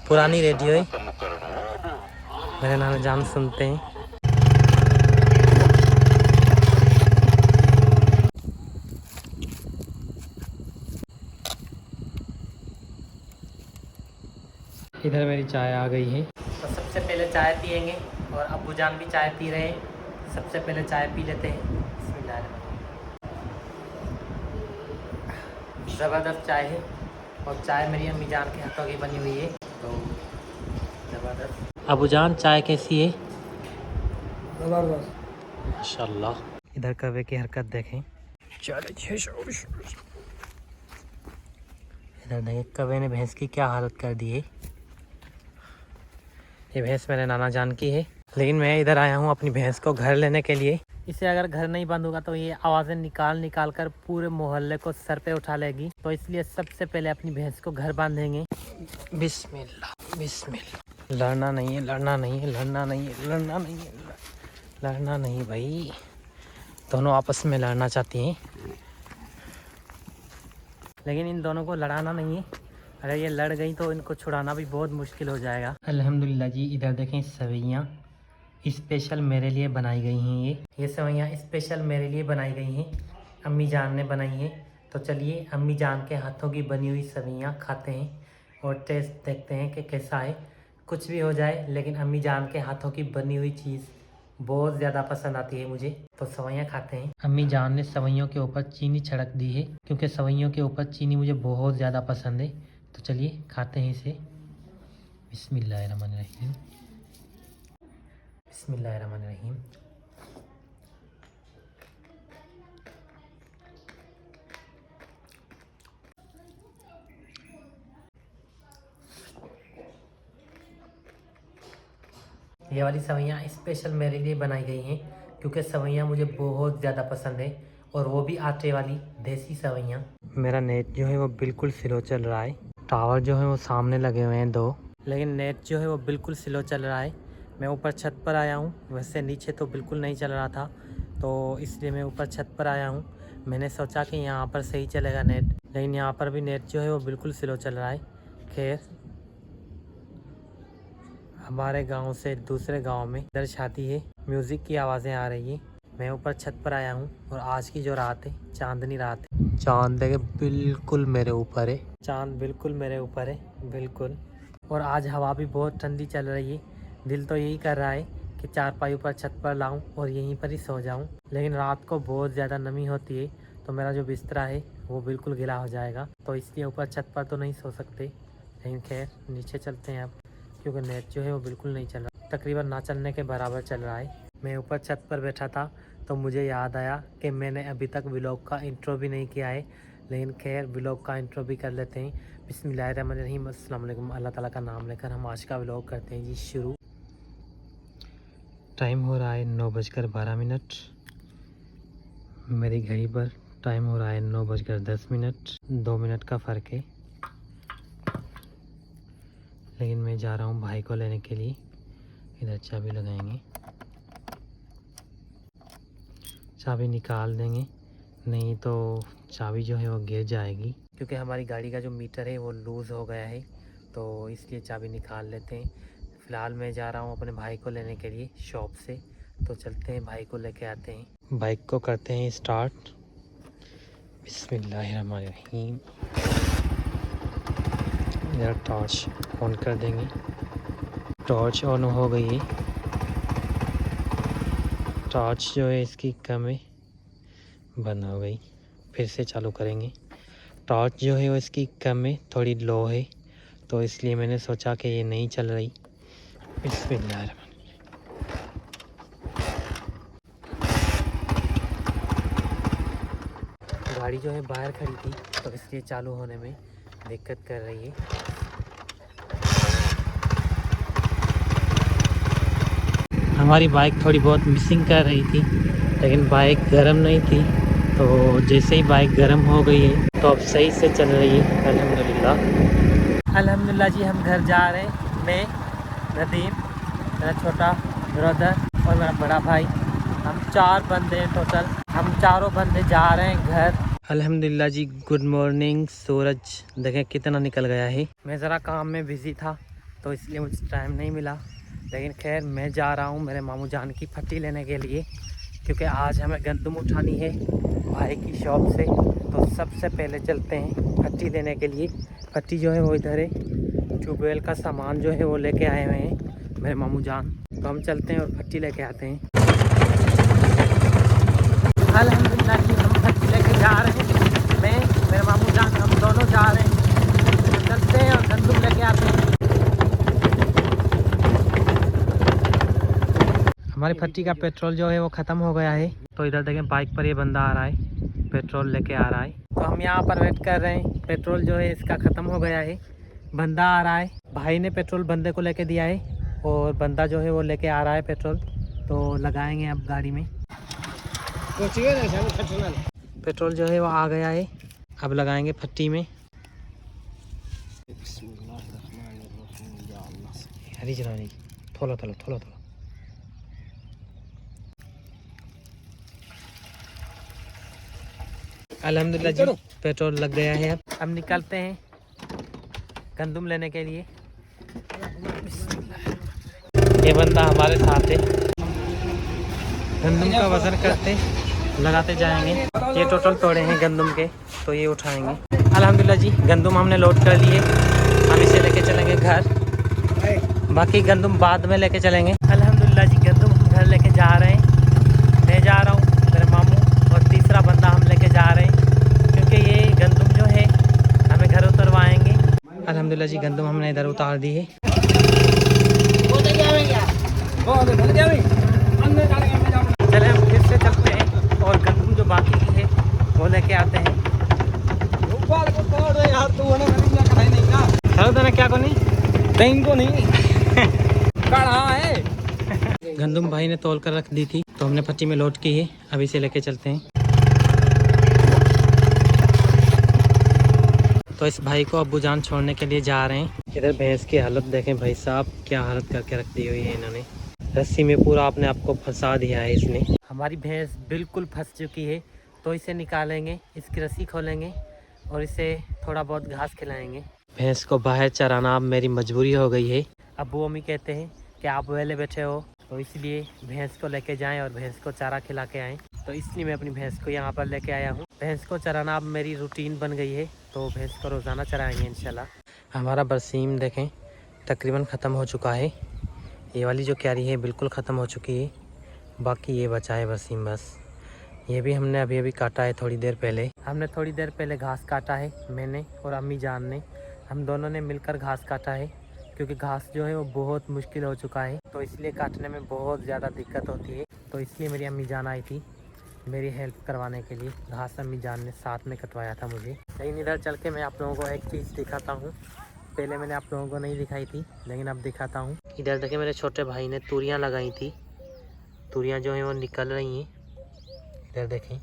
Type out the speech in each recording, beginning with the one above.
पुरानी रेडियो है, मेरे नाना जान सुनते हैं। इधर मेरी चाय आ गई है, तो सबसे पहले चाय पियेंगे और अब्बू जान भी चाय पी रहे हैं। सबसे पहले चाय पी लेते हैं। ज़बरदस्त चाय है और चाय मेरी अम्मी जान के हाथों की बनी हुई है, तो ज़बरदस्त। अब्बू जान चाय कैसी है? ज़बरदस्त माशाल्लाह। इधर कौवे की हरकत देखें। इधर देखें कौवे ने भैंस की क्या हालत कर दी है। ये भैंस मेरे नाना जान की है, लेकिन मैं इधर आया हूँ अपनी भैंस को घर लेने के लिए। इसे अगर घर नहीं बांधूंगा तो ये आवाज़ें निकाल कर पूरे मोहल्ले को सर पे उठा लेगी, तो इसलिए सबसे पहले अपनी भैंस को घर बांधेंगे। बिस्मिल्लाह बिस्मिल्लाह। लड़ना नहीं है, लड़ना नहीं है, लड़ना नहीं है, लड़ना नहीं है, लड़ना नहीं भाई। दोनों आपस में लड़ना चाहती हैं, लेकिन इन दोनों को लड़ाना नहीं है। अगर ये लड़ गई तो इनको छुड़ाना भी बहुत मुश्किल हो जाएगा। अल्हम्दुलिल्लाह जी। इधर देखें सवैयाँ स्पेशल मेरे लिए बनाई गई हैं। ये सवैयाँ स्पेशल मेरे लिए बनाई गई हैं, अम्मी जान ने बनाई हैं। तो चलिए अम्मी जान के हाथों की बनी हुई सवैयाँ खाते हैं और टेस्ट देखते हैं कि कैसा है। कुछ भी हो जाए, लेकिन अम्मी जान के हाथों की बनी हुई चीज़ बहुत ज़्यादा पसंद आती है मुझे, तो सवैयाँ खाते हैं। अम्मी जान ने सवैयों के ऊपर चीनी छिड़क दी है, क्योंकि सवैयों के ऊपर चीनी मुझे बहुत ज़्यादा पसंद है। तो चलिए खाते हैं इसे। बिस्मिल्लाहिर्रहमानिर्रहीम, बिस्मिल्लाहिर्रहमानिर्रहीम। ये वाली सवैयाँ स्पेशल मेरे लिए बनाई गई हैं, क्योंकि सवैयाँ मुझे बहुत ज़्यादा पसंद है, और वो भी आटे वाली देसी सवैयाँ। मेरा नेट जो है वो बिल्कुल स्लो चल रहा है। टावर जो है वो सामने लगे हुए हैं 2, लेकिन नेट जो है वो बिल्कुल स्लो चल रहा है। मैं ऊपर छत पर आया हूँ, वैसे नीचे तो बिल्कुल नहीं चल रहा था, तो इसलिए मैं ऊपर छत पर आया हूँ। मैंने सोचा कि यहाँ पर सही चलेगा नेट, लेकिन यहाँ पर भी नेट जो है वो बिल्कुल स्लो चल रहा है। खैर, हमारे गांव से दूसरे गांव में इधर शादी है, म्यूज़िक की आवाज़ें आ रही है। मैं ऊपर छत पर आया हूँ और आज की जो रात है चांदनी रात है। चांद देखे बिल्कुल मेरे ऊपर है, चांद बिल्कुल मेरे ऊपर है, बिल्कुल। और आज हवा भी बहुत ठंडी चल रही है। दिल तो यही कर रहा है कि चारपाई ऊपर छत पर लाऊं और यहीं पर ही सो जाऊं, लेकिन रात को बहुत ज़्यादा नमी होती है, तो मेरा जो बिस्तरा है वो बिल्कुल गीला हो जाएगा, तो इसलिए ऊपर छत पर तो नहीं सो सकते। लेकिन खैर, नीचे चलते हैं अब, क्योंकि नेट जो है वो बिल्कुल नहीं चल रहा, तकरीबन ना चलने के बराबर चल रहा है। मैं ऊपर छत पर बैठा था तो मुझे याद आया कि मैंने अभी तक व्लॉग का इंट्रो भी नहीं किया है, लेकिन खैर व्लॉग का इंट्रो भी कर लेते हैं। बिस्मिल्लाहिर्रहमानिर्रहीम, अस्सलाम वालेकुम। अल्लाह ताला का नाम लेकर हम आज का व्लॉग करते हैं जी शुरू। टाइम हो रहा है 9:12। मेरी घड़ी पर टाइम हो रहा है 9:10। 2 मिनट का फ़र्क है, लेकिन मैं जा रहा हूँ भाई को लेने के लिए। इधर चाबी लगाएंगे, चाबी निकाल देंगे, नहीं तो चाबी जो है वो गिर जाएगी, क्योंकि हमारी गाड़ी का जो मीटर है वो लूज़ हो गया है, तो इसलिए चाबी निकाल लेते हैं। फ़िलहाल मैं जा रहा हूँ अपने भाई को लेने के लिए शॉप से, तो चलते हैं भाई को लेके आते हैं। बाइक को करते हैं स्टार्ट। बिस्मिल्लाहिर्रहमानिर्रहीम। इधर टॉर्च ऑन कर देंगे। टॉर्च ऑन हो गई है। टॉर्च जो है इसकी कम है, बंद हो गई। फिर से चालू करेंगे। टॉर्च जो है वो इसकी कम है, थोड़ी लो है, तो इसलिए मैंने सोचा कि ये नहीं चल रही। बिस्मिल्लाह। गाड़ी जो है बाहर खड़ी थी, तो इसलिए चालू होने में दिक्कत कर रही है। हमारी बाइक थोड़ी बहुत मिसिंग कर रही थी, लेकिन बाइक गर्म नहीं थी, तो जैसे ही बाइक गर्म हो गई है तो अब सही से चल रही है अल्हम्दुलिल्लाह। अल्हम्दुलिल्लाह जी, हम घर जा रहे हैं। मैं, नदीम, मेरा छोटा ब्रदर और मेरा बड़ा भाई, हम 4 बंदे हैं टोटल। हम चारों बंदे जा रहे हैं घर। अल्हम्दुलिल्लाह जी, गुड मॉर्निंग। सूरज देखें कितना निकल गया है। मैं ज़रा काम में बिज़ी था, तो इसलिए मुझे टाइम नहीं मिला। लेकिन खैर मैं जा रहा हूँ मेरे मामू जान की फट्टी लेने के लिए, क्योंकि आज हमें गंदम उठानी है भाई की शॉप से। तो सबसे पहले चलते हैं फट्टी देने के लिए। फट्टी जो है वो इधर है, ट्यूबवेल का सामान जो है वो लेके आए हुए हैं मेरे मामू जान। तो हम चलते हैं और फट्टी लेके आते हैं। अल्हम्दुलिल्लाह जी हम फट्टी लेके जा रहे हैं, मैं मेरे मामू जान हम दोनों जा रहे हैं। तो चलते हैं और गंदम लेके आते हैं। हमारी फट्टी का पेट्रोल जो है वो ख़त्म हो गया है। तो इधर देखें बाइक पर ये बंदा आ रहा है, पेट्रोल लेके आ रहा है। तो हम यहाँ पर वेट कर रहे हैं, पेट्रोल जो है इसका ख़त्म हो गया है। बंदा आ रहा है, भाई ने पेट्रोल बंदे को लेके दिया है और बंदा जो है वो लेके आ रहा है पेट्रोल। तो लगाएंगे अब गाड़ी में। पेट्रोल जो है वो आ गया है, अब लगाएंगे फट्टी में। हरी चलानी थोड़ा थोड़ा थोड़ा थोड़ा। अल्हम्दुलिल्लाह जी पेट्रोल लग गया है। अब निकलते हैं गंदम लेने के लिए। ये बंदा हमारे साथ है, गंदम का वजन करते लगाते जाएंगे। ये टोटल तोड़े हैं गंदम के, तो ये उठाएंगे। अल्हम्दुलिल्लाह जी गंदम हमने लोड कर लिए। हम इसे लेके चलेंगे घर, बाकी गंदम बाद में लेके चलेंगे। अल्हम्दुलिल्लाह जी गंदम हम घर लेके जा रहे हैं। मैं जा रहा हूँ, मेरे मामू और तीसरा बंदा हम लेके जा रहे हैं, क्योंकि ये गंदम जो है हमें घर उतरवाएंगे। अल्हम्दुलिल्लाह जी गंदम हमने इधर उतार दी है। चले हम फिर से चलते हैं और गंदम जो बाकी की है वो लेके आते हैं। क्या को नहीं गंदम भाई ने तौल कर रख दी थी, तो हमने फट्टी में लोड की है। अब इसे लेके चलते हैं। तो इस भाई को अब्बू जान छोड़ने के लिए जा रहे हैं। इधर भैंस की हालत देखें भाई साहब, क्या हालत करके रख दी हुई है इन्होंने। रस्सी में पूरा अपने आप को फंसा दिया है इसने। हमारी भैंस बिल्कुल फंस चुकी है, तो इसे निकालेंगे, इसकी रस्सी खोलेंगे और इसे थोड़ा बहुत घास खिलाएंगे। भैंस को बाहर चराना अब मेरी मजबूरी हो गई है। अब्बू अम्मी कहते हैं कि आप वेले बैठे हो, तो इसलिए भैंस को लेके जाएं और भैंस को चारा खिला के आएँ। तो इसलिए मैं अपनी भैंस को यहाँ पर लेके आया हूँ। भैंस को चराना अब मेरी रूटीन बन गई है, तो भैंस को रोज़ाना चराएंगे इंशाल्लाह। हमारा बरसीम देखें तकरीबन ख़त्म हो चुका है। ये वाली जो क्यारी है बिल्कुल ख़त्म हो चुकी है, बाकी ये बचा है बरसीम बस। ये भी हमने अभी अभी काटा है, थोड़ी देर पहले। हमने थोड़ी देर पहले घास काटा है, मैंने और अम्मी जान ने, हम दोनों ने मिलकर घास काटा है। क्योंकि घास जो है वो बहुत मुश्किल हो चुका है, तो इसलिए काटने में बहुत ज़्यादा दिक्कत होती है। तो इसलिए मेरी अम्मी जान आई थी मेरी हेल्प करवाने के लिए। घास अम्मी जान ने साथ में कटवाया था मुझे। लेकिन इधर चल के मैं आप लोगों को एक चीज़ दिखाता हूँ, पहले मैंने आप लोगों को नहीं दिखाई थी, लेकिन अब दिखाता हूँ। इधर देखें मेरे छोटे भाई ने तूरियाँ लगाई थी, तूरियाँ जो हैं वो निकल रही हैं। इधर देखें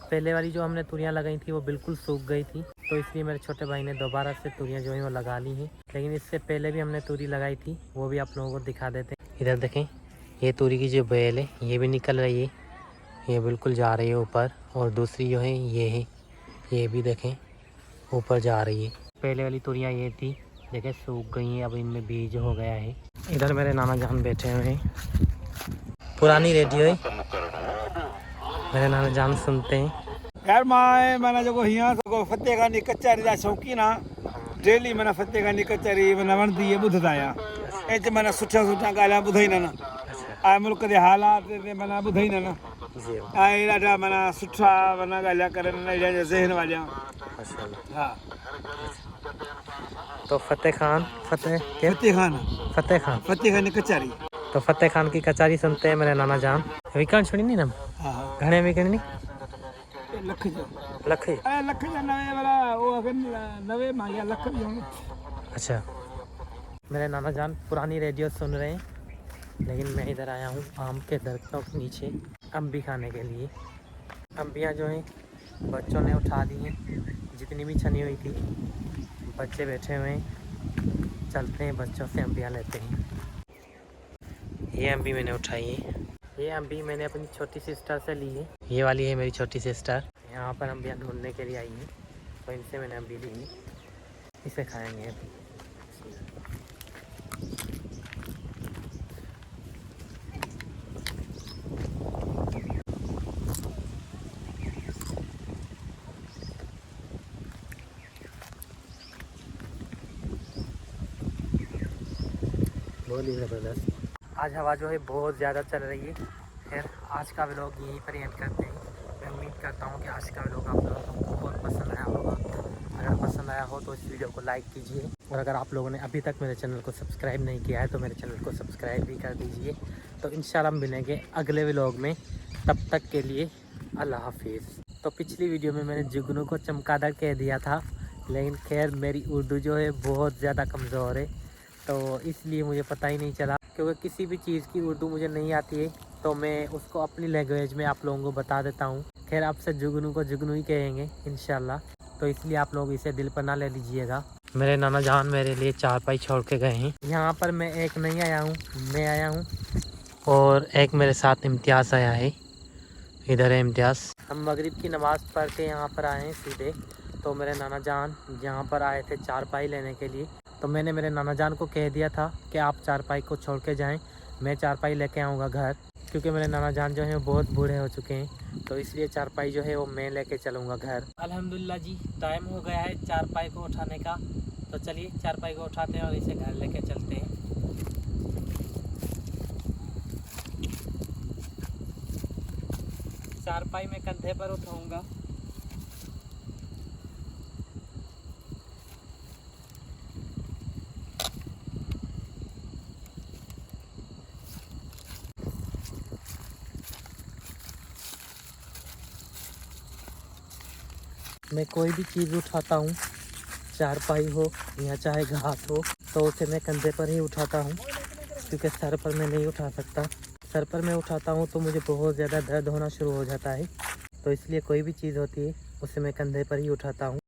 पहले वाली जो हमने तूरियाँ लगाई थी वो बिल्कुल सूख गई थी, तो इसलिए मेरे छोटे भाई ने दोबारा से तूरियाँ जो हैं वो लगा ली हैं। लेकिन इससे पहले भी हमने तूरी लगाई थी, वो भी आप लोगों को दिखा देते हैं। इधर देखें ये तूरी की जो बेल है ये भी निकल रही है, ये बिल्कुल जा रही है ऊपर। और दूसरी जो है ये है, ये भी देखें ऊपर जा रही है। पहले वाली तूरियाँ ये थी, देखें सूख गई हैं, अब इनमें बीज हो गया है। इधर मेरे नाना जान बैठे हुए हैं, पुरानी रेडियो है, मेरे नाना जान सुनते हैं। यार मैंने जो हियां को फतेह खानी कचहरी जा शौकीन आ, डेली मैंने फतेह खानी कचहरी मैंने वणदी है ॿुधदा आहियां। एच मैंने सुठा ॻाल्हियां ॿुधाईंदा न, ऐं मुल्क जे हालात ते मैंने ॿुधाईंदा न, ऐं ॾाढा मैंने सुठा मैंने ॻाल्हियां करनि ज़हन वालियां। हाँ तो फतेह खान फतेह खान कचहरी, तो फतेह खान की कचहरी सुनते हैं मेरे नाना जान। विकर्ण सुनी नहीं ना? हाँ घणे विकर्ण नहीं लख जो लख लख जा नवे वाला वो अगर नवे मां या लख भी होंगे। अच्छा मेरे नाना जान पुरानी रेडियो सुन रहे हैं, लेकिन मैं इधर आया हूँ आम के दरख्तों के नीचे अम्बी खाने के लिए। अम्बियाँ जो हैं बच्चों ने उठा दी हैं, जितनी भी छनी हुई थी। बच्चे बैठे हुए हैं, चलते हैं बच्चों से अम्बियाँ लेते हैं। ये अम्बी मैंने उठाई है, ये अम्बी मैंने अपनी छोटी सिस्टर से ली है। ये वाली है मेरी छोटी सिस्टर, यहाँ पर अम्बियाँ ढूंढने के लिए आई है, तो इनसे मैंने अम्बी ली है, इसे खाएंगे। बहुत ही ज़बरदस्त। आज हवा जो है बहुत ज़्यादा चल रही है। खैर आज का व्लॉग यहीं पर एंड करते हैं। मैं उम्मीद करता हूँ कि आज का व्लॉग आप लोगों को बहुत पसंद आया होगा। अगर पसंद आया हो तो इस वीडियो को लाइक कीजिए, और अगर आप लोगों ने अभी तक मेरे चैनल को सब्सक्राइब नहीं किया है तो मेरे चैनल को सब्सक्राइब भी कर दीजिए। तो इंशाल्लाह मिलेंगे अगले व्लॉग में, तब तक के लिए अल्लाह हाफिज़। तो पिछली वीडियो में मैंने जुगनू को चमगादड़ कह दिया था, लेकिन खैर मेरी उर्दू जो है बहुत ज़्यादा कमज़ोर है, तो इसलिए मुझे पता ही नहीं चला। क्योंकि किसी भी चीज़ की उर्दू मुझे नहीं आती है तो मैं उसको अपनी लैंग्वेज में आप लोगों को बता देता हूँ। खैर अब से जुगनू को जुगनू ही कहेंगे इंशाल्लाह, तो इसलिए आप लोग इसे दिल पर ना ले लीजिएगा। मेरे नाना जान मेरे लिए चारपाई छोड़ के गए हैं। यहाँ पर मैं एक नहीं आया हूँ, मैं आया हूँ और एक मेरे साथ इम्तियाज़ आया है। इधर है इम्तियाज़। हम मगरिब की नमाज़ पढ़ के यहाँ पर आए हैं सीधे। तो मेरे नाना जान यहाँ पर आए थे चारपाई लेने के लिए। तो मैंने मेरे नाना जान को कह दिया था कि आप चारपाई को छोड़ के जाएं, मैं चारपाई लेके आऊँगा घर, क्योंकि मेरे नाना जान जो है वो बहुत बूढ़े हो चुके हैं, तो इसलिए चारपाई जो है वो मैं लेके चलूँगा घर। अल्हम्दुलिल्लाह जी, टाइम हो गया है चारपाई को उठाने का। तो चलिए चारपाई को उठाते हैं और इसे घर लेके चलते हैं। चारपाई में कंधे पर उठाऊँगा। मैं कोई भी चीज़ उठाता हूँ, चारपाई हो या चाहे घास हो, तो उसे मैं कंधे पर ही उठाता हूँ, क्योंकि सर पर मैं नहीं उठा सकता। सर पर मैं उठाता हूँ तो मुझे बहुत ज़्यादा दर्द होना शुरू हो जाता है, तो इसलिए कोई भी चीज़ होती है उसे मैं कंधे पर ही उठाता हूँ।